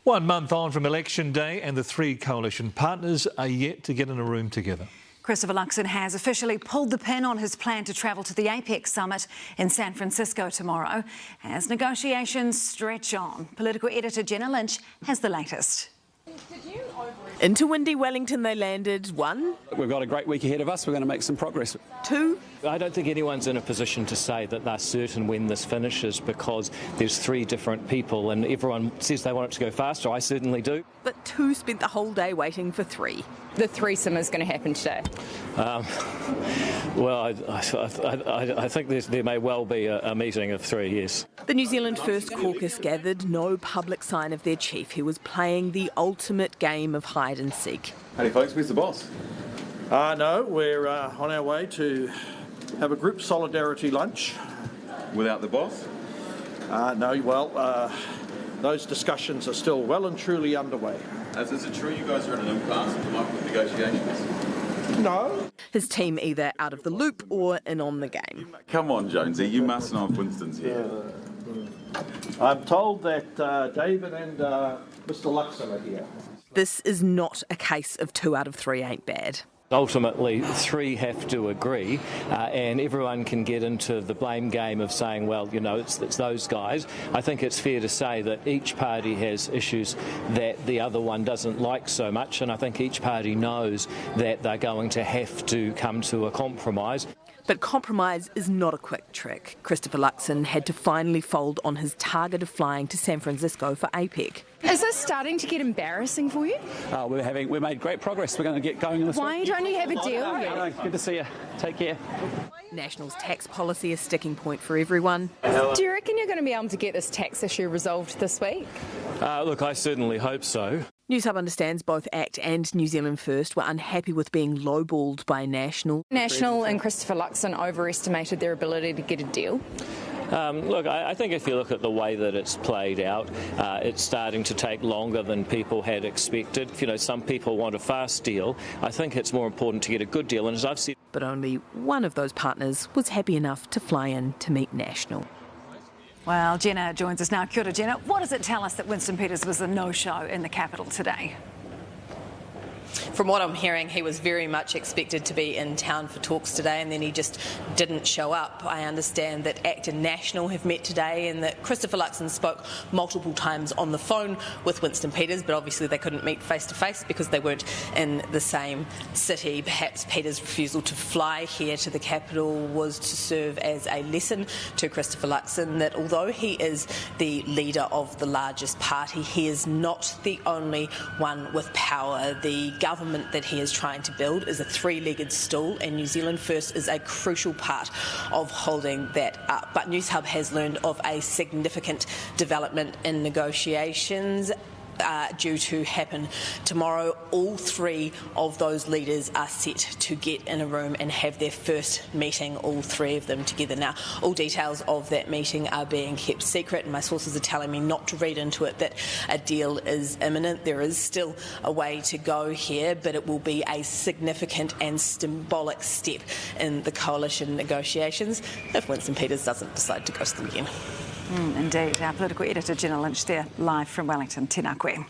1 month on from election day and the three coalition partners are yet to get in a room together. Christopher Luxon has officially pulled the pin on his plan to travel to the APEC summit in San Francisco tomorrow as negotiations stretch on. Political editor Jenna Lynch has the latest. Into windy Wellington they landed. 1. We've got a great week ahead of us. We're going to make some progress. 2. I don't think anyone's in a position to say that they're certain when this finishes because there's 3 different people and everyone says they want it to go faster. I certainly do. But 2 spent the whole day waiting for 3. The threesome is going to happen today. Well, I think there may well be a meeting of 3, yes. The New Zealand First caucus gathered, no public sign of their chief, who was playing the ultimate game of hide and seek. Howdy folks, where's the boss? No, we're on our way to have a group solidarity lunch. Without the boss? No, well, those discussions are still well and truly underway. Is it true you guys are at an impasse at the moment with negotiations? No. His team either out of the loop or in on the game. Come on, Jonesy, you must know if Winston's here. I'm told that David and Mr. Luxon are here. This is not a case of 2 out of 3 ain't bad. Ultimately, 3 have to agree, and everyone can get into the blame game of saying, well, you know, it's those guys. I think it's fair to say that each party has issues that the other one doesn't like so much, and I think each party knows that they're going to have to come to a compromise. But compromise is not a quick trick. Christopher Luxon had to finally fold on his target of flying to San Francisco for APEC. Is this starting to get embarrassing for you? We made great progress. We're going to get going in this Why week. don't you have a deal yet? Good to see you. Take care. National's tax policy a sticking point for everyone. Do you reckon you're going to be able to get this tax issue resolved this week? Look, I certainly hope so. Newshub understands both ACT and New Zealand First were unhappy with being lowballed by National. National and Christopher Luxon overestimated their ability to get a deal. Look, I think if you look at the way that it's played out, it's starting to take longer than people had expected. You know, some people want a fast deal. I think it's more important to get a good deal, and as I've said... But only one of those partners was happy enough to fly in to meet National. Well, Jenna joins us now. Kia ora, Jenna. What does it tell us that Winston Peters was a no-show in the capital today? From what I'm hearing, he was very much expected to be in town for talks today and then he just didn't show up. I understand that ACT and National have met today and that Christopher Luxon spoke multiple times on the phone with Winston Peters, but obviously they couldn't meet face-to-face because they weren't in the same city. Perhaps Peters' refusal to fly here to the capital was to serve as a lesson to Christopher Luxon that although he is the leader of the largest party, he is not the only one with power. The government that he is trying to build is a 3-legged stool and New Zealand First is a crucial part of holding that up. But Newshub has learned of a significant development in negotiations due to happen tomorrow. All 3 of those leaders are set to get in a room and have their first meeting, all 3 of them together. Now, all details of that meeting are being kept secret and my sources are telling me not to read into it that a deal is imminent. There is still a way to go here, but it will be a significant and symbolic step in the coalition negotiations if Winston Peters doesn't decide to ghost them again. Indeed. Our political editor, Jenna Lynch, there live from Wellington. Tēnā koe.